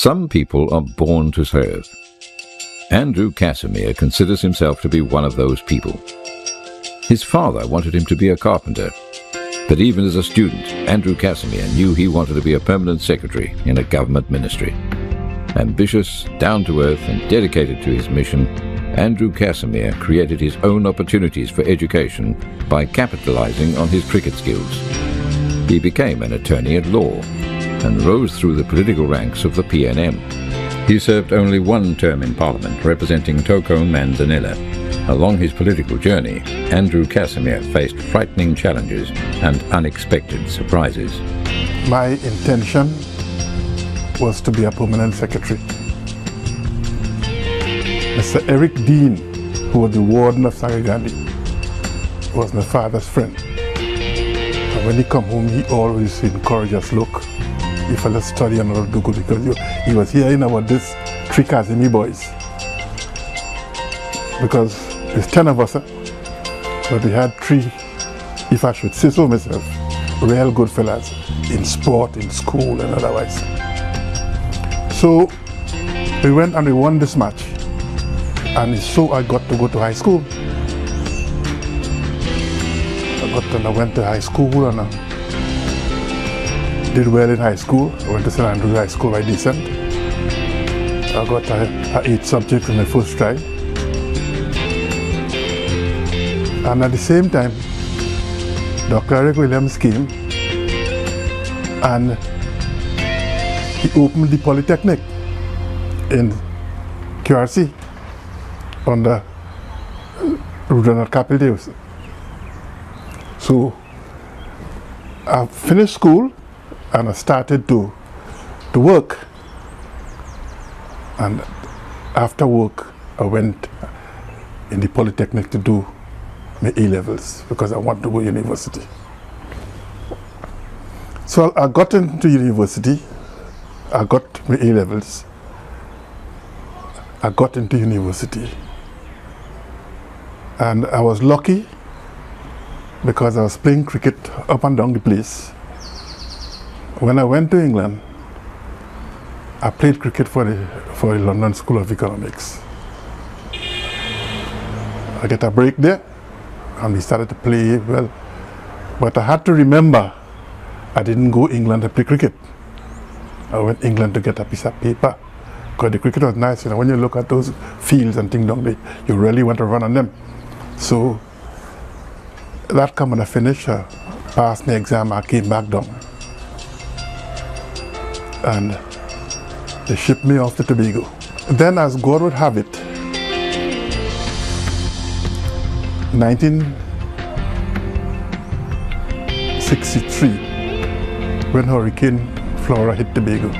Some people are born to serve. Andrew Casimire considers himself to be one of those people. His father wanted him to be a carpenter, but even as a student, Andrew Casimire knew he wanted to be a permanent secretary in a government ministry. Ambitious, down-to-earth and dedicated to his mission, Andrew Casimire created his own opportunities for education by capitalizing on his cricket skills. He became an attorney at law and rose through the political ranks of the PNM. He served only one term in Parliament, representing Toko Manzanilla. Along his political journey, Andrew Casimire faced frightening challenges and unexpected surprises. My intention was to be a permanent secretary. Mr. Eric Dean, who was the warden of Sagagandi, was my father's friend. And when he come home, he always encouraged us, look, if I let's study and not do good, because he was hearing about this 3 Casimire boys. Because there's 10 of us, but we had 3, if I should say so myself, real good fellas in sport, in school and otherwise. So we went and we won this match. And so I got to go to high school. I went to high school and did well in high school. I went to St. Andrews High School by decent. I got a 8 subjects in my first try. And at the same time, Dr. Eric Williams came and he opened the Polytechnic in QRC under Rudolph Capildeus. So I finished school and I started to work. And after work, I went in the Polytechnic to do my A-levels because I wanted to go to university. So I got into university, I got my A-levels, I got into university. And I was lucky because I was playing cricket up and down the place. When I went to England, I played cricket for the London School of Economics. I get a break there and we started to play well. But I had to remember, I didn't go England to play cricket. I went England to get a piece of paper. Because the cricket was nice, you know, when you look at those fields and things down there, you really want to run on them. So that come when I finished, I passed my exam, I came back down. And they shipped me off to Tobago. Then as God would have it, 1963, when Hurricane Flora hit Tobago,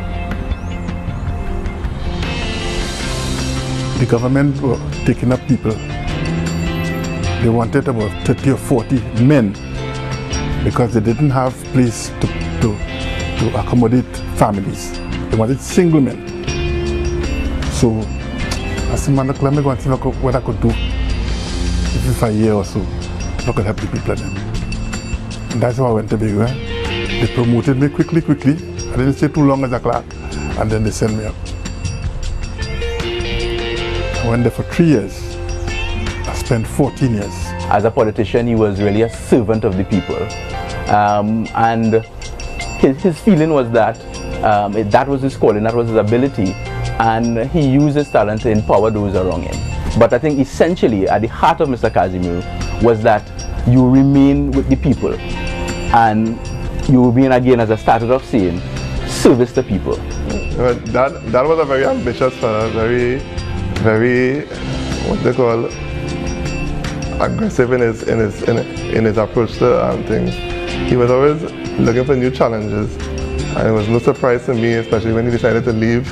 the government were taking up people. They wanted about 30 or 40 men because they didn't have place to accommodate families. They wanted single men. So I said, man, let me go and see what I could do if for a year or so I could help the people of them. And that's how I went to Tobago. They promoted me quickly. I didn't stay too long as a clerk, and then they sent me up. I went there for 3 years. I spent 14 years. As a politician, he was really a servant of the people. And his feeling was that that was his calling, that was his ability, and he used his talent to empower those around him. But I think essentially, at the heart of Mr. Casimire was that you remain with the people, and you remain, again, as I started off saying, service the people. That was a very ambitious fellow, very, what they call, aggressive in his approach to things. He was always looking for new challenges, and it was no surprise to me, especially when he decided to leave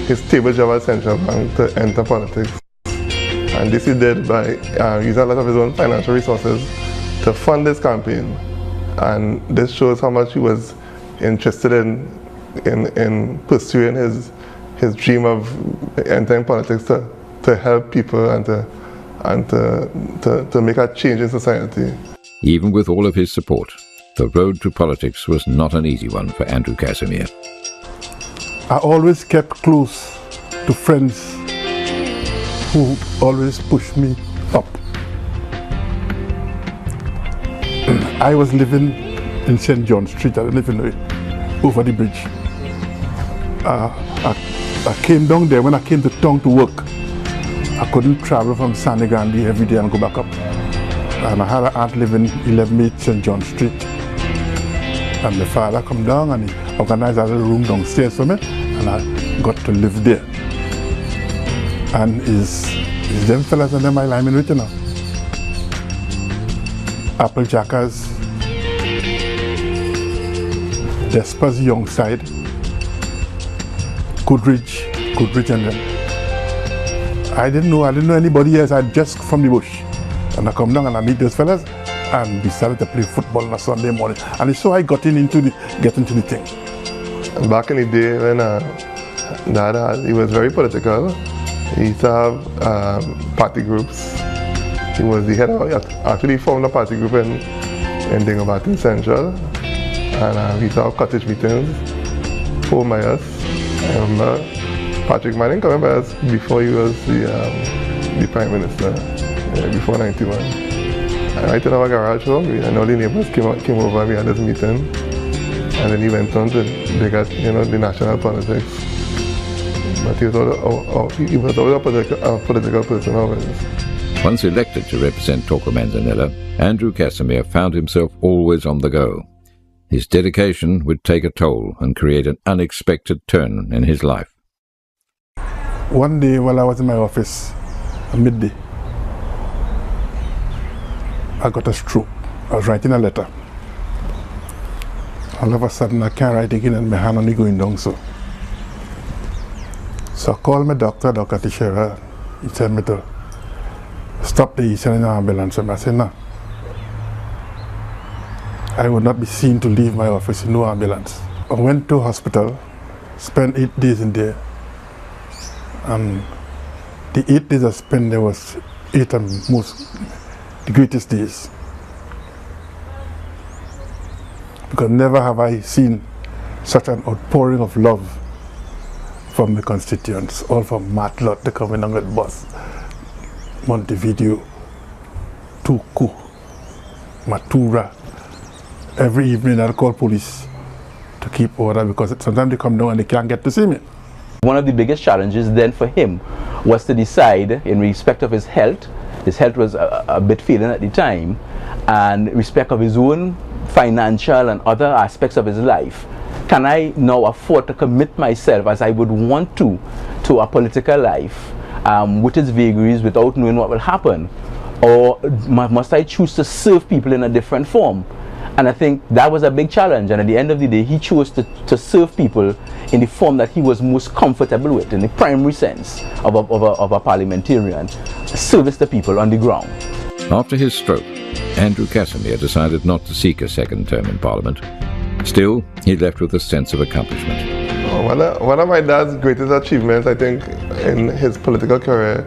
his stable job at Central Bank to enter politics. And this he did by using a lot of his own financial resources to fund his campaign. And this shows how much he was interested in pursuing his dream of entering politics to help people and to make a change in society. Even with all of his support, the road to politics was not an easy one for Andrew Casimire. I always kept close to friends who always pushed me up. I was living in St. John Street, I live in over the bridge. I came down there when I came to town to work. I couldn't travel from San Grande every day and go back up. And I had an aunt living 11 St. John Street. And my father come down and he organized a little room downstairs for me, and I got to live there. And is them fellas and them I linemen with, you know. Applejackers, Despa's young side, Goodridge and them. I didn't know anybody else. I just from the bush. And I come down and I meet those fellas, and we started to play football on a Sunday morning. And so I got into the thing. Back in the day when Dad he was very political. He used to have party groups. He was the head of, actually formed a party group in Dingabatin Central. And we used to have cottage meetings, 4 miles. I remember Patrick Manning coming by us before he was the Prime Minister, before 91. And right in our garage home, and all the neighbors came over, we had this meeting. And then he went on to dig at, the national politics. But he was always a political person always. Once elected to represent Tokomanzanella, Andrew Casimire found himself always on the go. His dedication would take a toll and create an unexpected turn in his life. One day while I was in my office, at midday, I got a stroke. I was writing a letter. All of a sudden I can't write again and my hand only going down so. So I called my doctor, Dr. Teixeira. He told me to stop the sending an ambulance. And I said, no. I would not be seen to leave my office in no ambulance. I went to hospital, spent 8 days in there. And the 8 days I spent there was the greatest days. Because never have I seen such an outpouring of love from the constituents, all from Matlot, they coming on with bus, Montevideo, Tuku, Matura. Every evening I'll call police to keep order because sometimes they come down and they can't get to see me. One of the biggest challenges then for him was to decide in respect of his health. His health was a bit failing at the time, and in respect of his own financial and other aspects of his life. Can I now afford to commit myself as I would want to a political life with its vagaries without knowing what will happen? Or must I choose to serve people in a different form? And I think that was a big challenge, and at the end of the day he chose to serve people in the form that he was most comfortable with, in the primary sense of a parliamentarian, service the people on the ground. After his stroke, Andrew Casimire decided not to seek a second term in Parliament. Still, he left with a sense of accomplishment. One of my dad's greatest achievements, I think, in his political career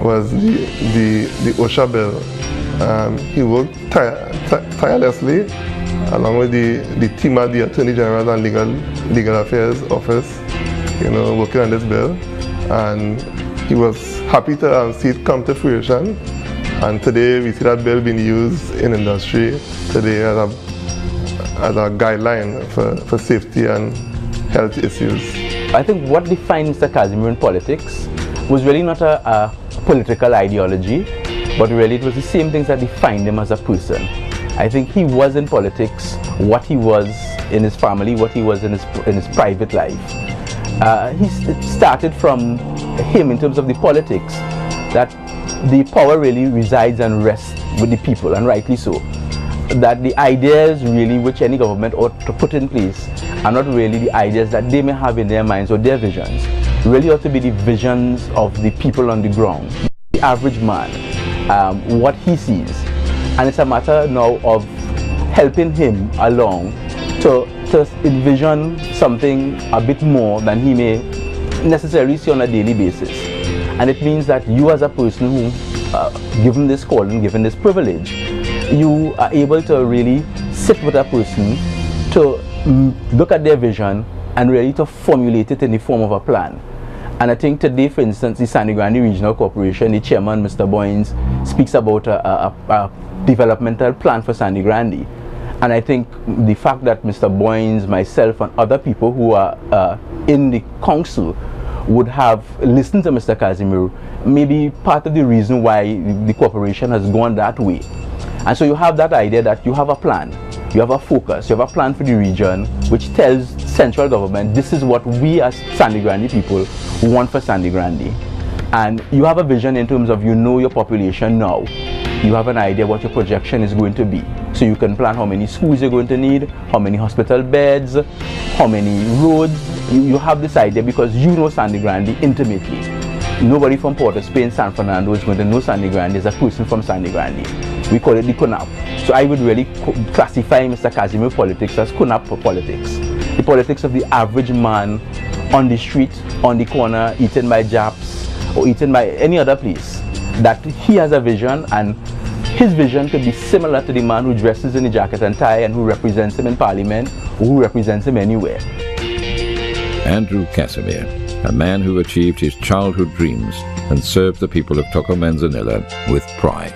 was the OSHA bill. He worked tirelessly along with the team at the Attorney General and Legal Affairs Office, working on this bill. And he was happy to see it come to fruition. And today we see that bill being used in industry today as a guideline for safety and health issues. I think what defined Mr. Casimire in politics was really not a political ideology, but really it was the same things that defined him as a person. I think he was in politics what he was in his family, what he was in his private life. It started from him in terms of the politics, that the power really resides and rests with the people, and rightly so. That the ideas really which any government ought to put in place are not really the ideas that they may have in their minds or their visions. Really ought to be the visions of the people on the ground, the average man, what he sees. And it's a matter now of helping him along to envision something a bit more than he may necessarily see on a daily basis. And it means that you as a person who, given this calling, given this privilege, you are able to really sit with a person to look at their vision and really to formulate it in the form of a plan. And I think today, for instance, the Sangre Grande Regional Corporation, the chairman, Mr. Boynes, speaks about a developmental plan for Sangre Grande. And I think the fact that Mr. Boynes, myself, and other people who are in the council would have listened to Mr. Casimire may be part of the reason why the corporation has gone that way. And so you have that idea that you have a plan, you have a focus, you have a plan for the region which tells central government this is what we as Sangre Grande people want for Sangre Grande. And you have a vision in terms of you know your population now. You have an idea what your projection is going to be. So you can plan how many schools you're going to need, how many hospital beds, how many roads. You have this idea because you know Sangre Grande intimately. Nobody from Port of Spain, San Fernando is going to know Sangre Grande as a person from Sangre Grande. We call it the CONAP. So I would really classify Mr. Casimire politics as CONAP politics. The politics of the average man on the street, on the corner, eaten by Japs or eaten by any other place. That he has a vision, and his vision could be similar to the man who dresses in a jacket and tie and who represents him in Parliament or who represents him anywhere. Andrew Casimire, a man who achieved his childhood dreams and served the people of Toco Manzanilla with pride.